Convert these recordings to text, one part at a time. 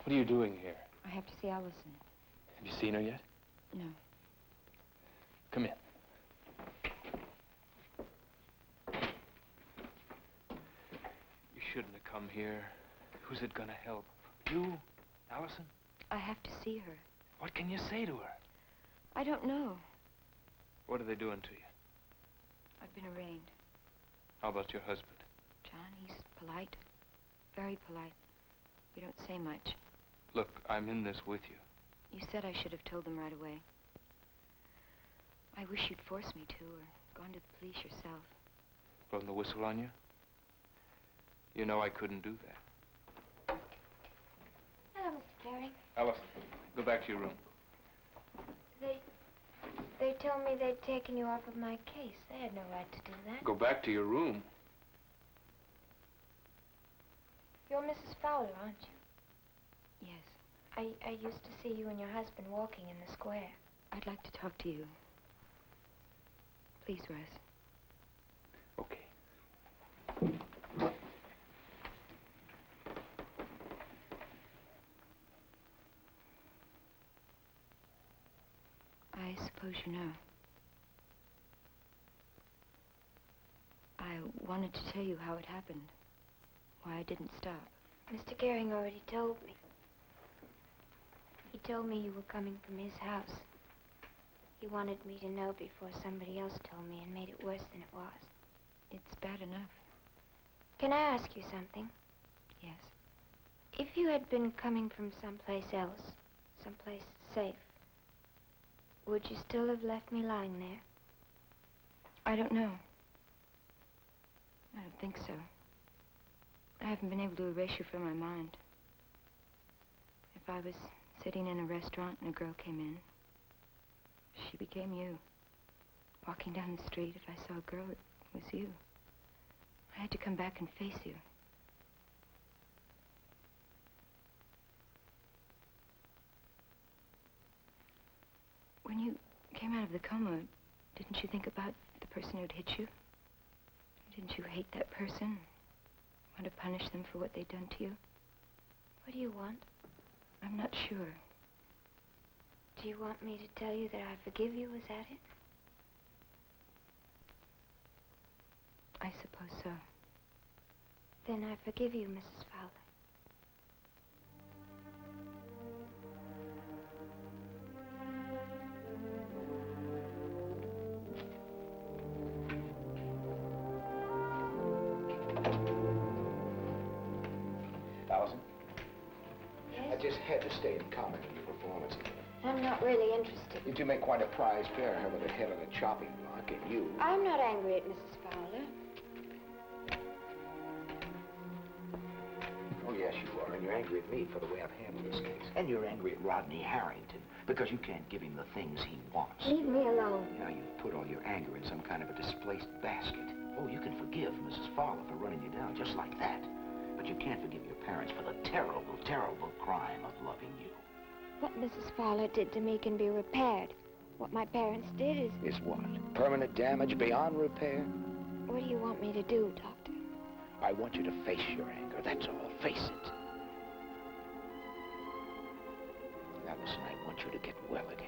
What are you doing here? I have to see Allison. Have you seen her yet? No. Come in. You shouldn't have come here. Who's it gonna help? You? Allison? I have to see her. What can you say to her? I don't know. What are they doing to you? I've been arraigned. How about your husband? John, he's polite. Very polite. We don't say much. Look, I'm in this with you. You said I should have told them right away. I wish you'd forced me to, or gone to the police yourself. Blown the whistle on you? You know I couldn't do that. Hello, Mr. Gehring. Allison, go back to your room. They told me they'd taken you off of my case. They had no right to do that. Go back to your room. You're Mrs. Fowler, aren't you? Yes. I used to see you and your husband walking in the square. I'd like to talk to you. Please, Russ. Okay. I suppose you know. I wanted to tell you how it happened. Why I didn't stop. Mr. Gehring already told me. He told me you were coming from his house. He wanted me to know before somebody else told me and made it worse than it was. It's bad enough. Can I ask you something? Yes. If you had been coming from someplace else, someplace safe, would you still have left me lying there? I don't know. I don't think so. I haven't been able to erase you from my mind. If I was sitting in a restaurant and a girl came in, she became you. Walking down the street, if I saw a girl, it was you. I had to come back and face you. When you came out of the coma, didn't you think about the person who'd hit you? Didn't you hate that person? Want to punish them for what they'd done to you? What do you want? I'm not sure. Do you want me to tell you that I forgive you? Is that it? I suppose so. Then I forgive you, Mrs. Fowler. Allison? Yes? I just had to stay and comment on your performance. I'm not really interested. You two make quite a prize pair, her with the head on the chopping block, and you... I'm not angry at Mrs. Fowler. Oh, yes, you are, and you're angry at me for the way I've handled this case. And you're angry at Rodney Harrington because you can't give him the things he wants. Leave me alone. Now you've put all your anger in some kind of a displaced basket. Oh, you can forgive Mrs. Fowler for running you down just like that. But you can't forgive your parents for the terrible, terrible crime of loving you. What Mrs. Fowler did to me can be repaired. What my parents did is... Is what? Permanent damage beyond repair? What do you want me to do, Doctor? I want you to face your anger, that's all. Face it. Allison, I want you to get well again.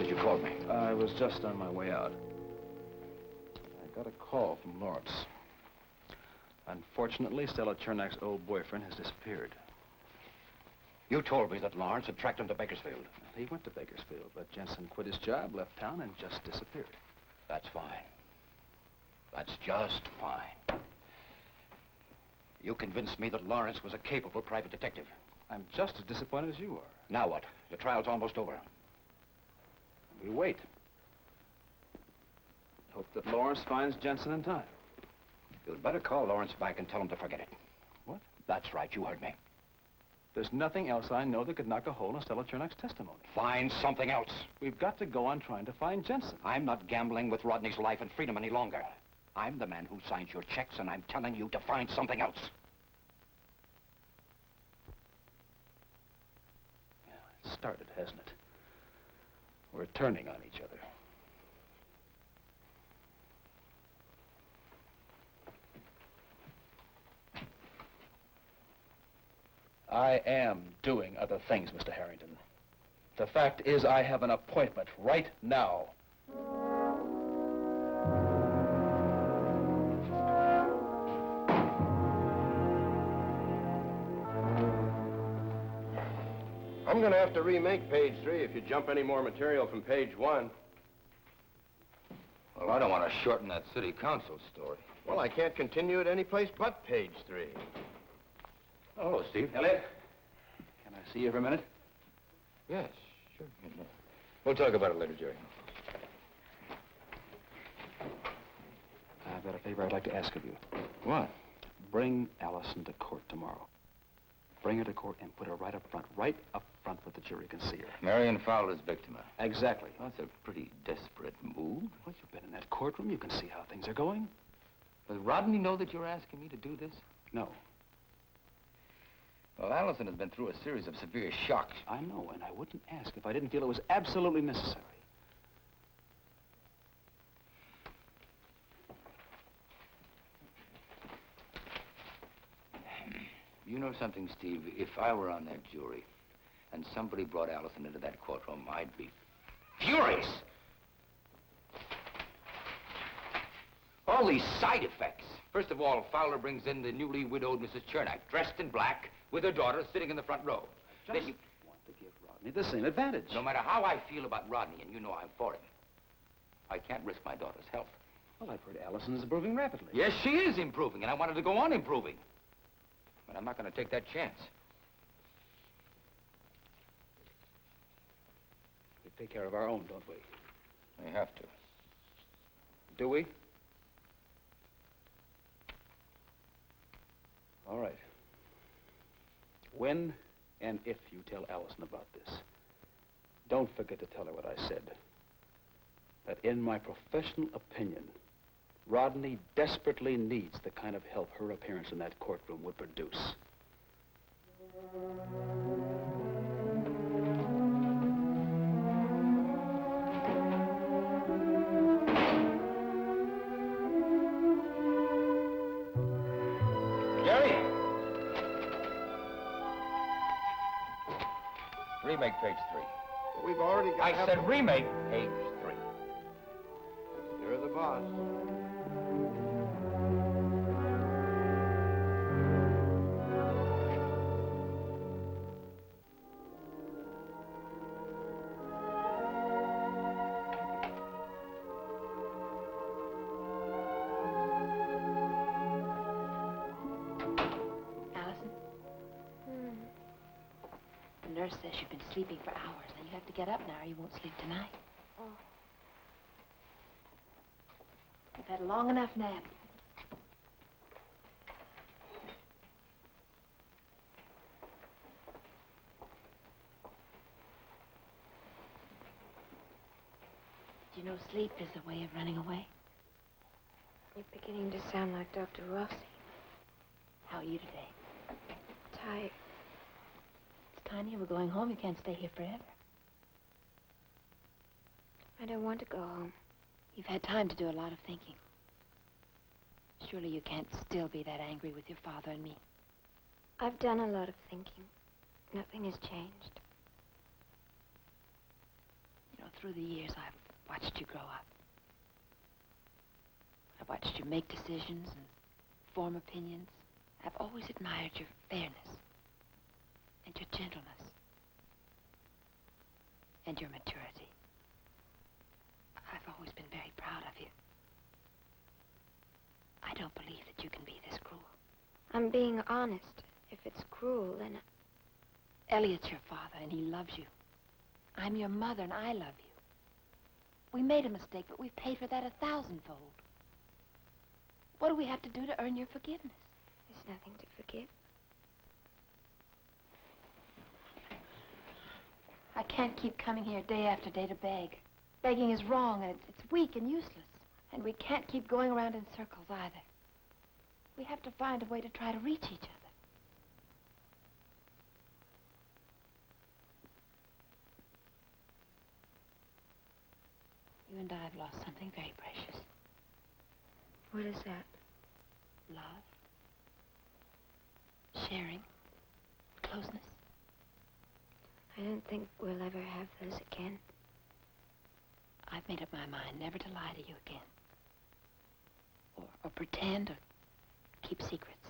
You called me. I was just on my way out. I got a call from Lawrence. Unfortunately, Stella Chernak's old boyfriend has disappeared. You told me that Lawrence had tracked him to Bakersfield. He went to Bakersfield, but Jensen quit his job, left town, and just disappeared. That's fine. That's just fine. You convinced me that Lawrence was a capable private detective. I'm just as disappointed as you are. Now what? The trial's almost over. We wait. Hope that Lawrence finds Jensen in time. You'd better call Lawrence back and tell him to forget it. What? That's right, you heard me. There's nothing else I know that could knock a hole in Stella Chernak's testimony. Find something else. We've got to go on trying to find Jensen. I'm not gambling with Rodney's life and freedom any longer. I'm the man who signs your checks, and I'm telling you to find something else. Yeah, it started, hasn't it? We're turning on each other. I am doing other things, Mr. Harrington. The fact is, I have an appointment right now. I'm going to have to remake page 3 if you jump any more material from page 1. Well, I don't want to shorten that city council story. Well, I can't continue it any place but page 3. Hello, Steve. Elliot, can I see you for a minute? Yes, sure. We'll talk about it later, Jerry. I've got a favor I'd like to ask of you. What? Bring Allison to court tomorrow. Bring her to court and put her right up front where the jury can see her. Marian Fowler's victim. Exactly. Well, that's a pretty desperate move. Well, you've been in that courtroom. You can see how things are going. Does Rodney know that you're asking me to do this? No. Well, Allison has been through a series of severe shocks. I know, and I wouldn't ask if I didn't feel it was absolutely necessary. You know something, Steve? If I were on that jury and somebody brought Allison into that courtroom, I'd be furious. All these side effects. First of all, Fowler brings in the newly widowed Mrs. Chernak, dressed in black, with her daughter sitting in the front row. Just want to give Rodney the same advantage. No matter how I feel about Rodney, and you know I'm for him, I can't risk my daughter's health. Well, I've heard Allison is improving rapidly. Yes, she is improving, and I wanted to go on improving. But I'm not going to take that chance. We take care of our own, don't we? We have to. Do we? All right. When and if you tell Allison about this, don't forget to tell her what I said. That in my professional opinion, Rodney desperately needs the kind of help her appearance in that courtroom would produce. Jerry! Remake page 3. We've already got... I said remake page 3. You're the boss. The nurse says you've been sleeping for hours, and you have to get up now or you won't sleep tonight. Oh. You've had a long enough nap. Do you know sleep is a way of running away? You're beginning to sound like Dr. Rossi. How are you today? Tired. It's Connie, we're going home. You can't stay here forever. I don't want to go home. You've had time to do a lot of thinking. Surely you can't still be that angry with your father and me. I've done a lot of thinking. Nothing has changed. You know, through the years, I've watched you grow up. I've watched you make decisions and form opinions. I've always admired your fairness and your gentleness and your maturity. I've always been very proud of you. I don't believe that you can be this cruel. I'm being honest. If it's cruel, then... Elliot's your father, and he loves you. I'm your mother, and I love you. We made a mistake, but we've paid for that 1,000-fold. What do we have to do to earn your forgiveness? There's nothing to forgive. I can't keep coming here day after day to beg. Begging is wrong, and it's weak and useless. And we can't keep going around in circles either. We have to find a way to try to reach each other. You and I have lost something very precious. What is that? Love. Sharing. Closeness. I don't think we'll ever have those again. I've made up my mind never to lie to you again. Or pretend or keep secrets.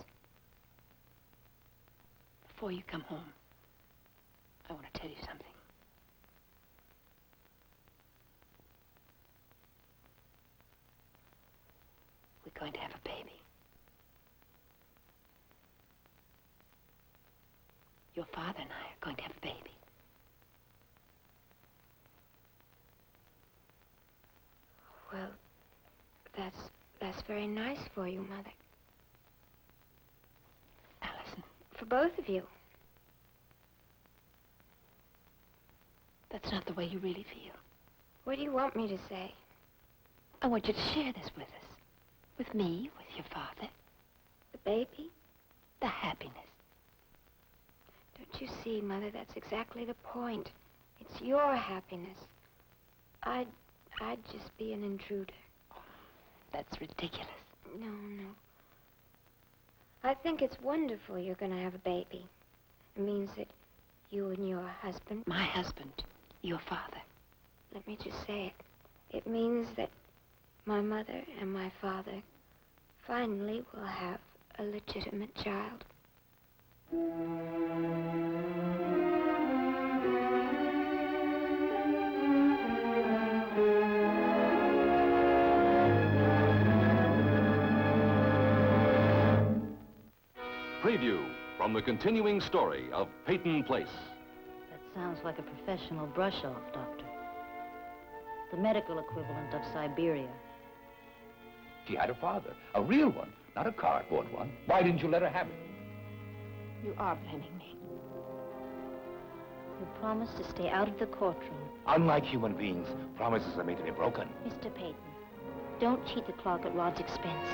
Before you come home, I want to tell you something. We're going to have a baby. Your father and I are going to have a baby. Well, that's very nice for you, Mother. Allison, For both of you. that's not the way you really feel. What do you want me to say? I want you to share this with us. With me, with your father. The baby? The happiness. Don't you see, Mother, that's exactly the point. It's your happiness. I'd just be an intruder. That's ridiculous. No. I think it's wonderful you're going to have a baby. It means that you and your husband... My husband, your father. Let me just say it. It means that my mother and my father finally will have a legitimate child. Preview from the continuing story of Peyton Place. That sounds like a professional brush-off, Doctor. The medical equivalent of Siberia. She had a father, a real one, not a cardboard one. Why didn't you let her have it? You are blaming me. You promised to stay out of the courtroom. Unlike human beings, promises are made to be broken. Mr. Peyton, don't cheat the clock at Rod's expense.